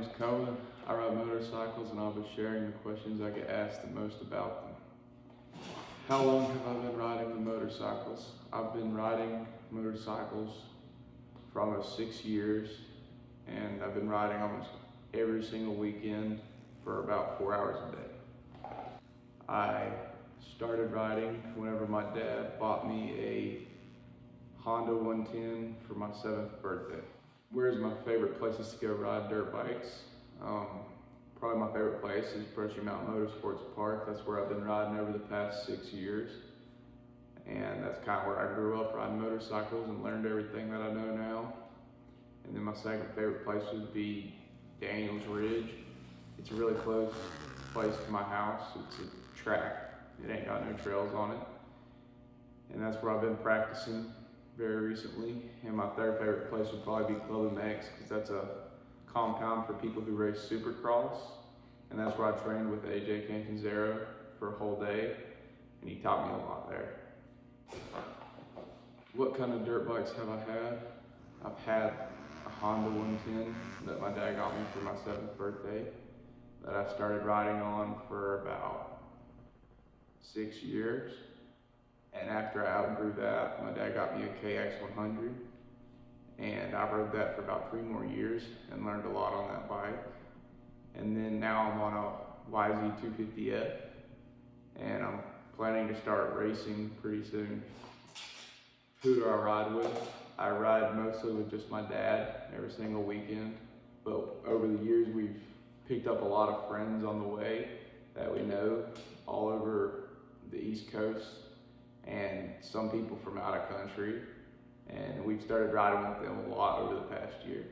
name's Koen. I ride motorcycles and I'll be sharing the questions I get asked the most about them. How long have I been riding the motorcycles? I've been riding motorcycles for almost 6 years, and I've been riding almost every single weekend for about 4 hours a day. I started riding whenever my dad bought me a Honda 110 for my 7th birthday. Where's my favorite places to go ride dirt bikes? Probably my favorite place is Brushy Mountain Motorsports Park. That's where I've been riding over the past 6 years. And that's kind of where I grew up riding motorcycles and learned everything that I know now. And then my second favorite place would be Daniels Ridge. It's a really close place to my house. It's a track. It ain't got no trails on it. And that's where I've been practicing very recently. And my third favorite place would probably be Club MX, because that's a compound for people who race Supercross. And that's where I trained with AJ Cantanzero for a whole day, and he taught me a lot there. What kind of dirt bikes have I had? I've had a Honda 110 that my dad got me for my 7th birthday, that I started riding on for about 6 years. And after I outgrew that, my dad got me a KX100, and I rode that for about 3 more years and learned a lot on that bike. And then now I'm on a YZ250F, and I'm planning to start racing pretty soon. Who do I ride with? I ride mostly with just my dad every single weekend, but over the years we've picked up a lot of friends on the way that we know all over the East Coast, and some people from out of country, and we've started riding with them a lot over the past year.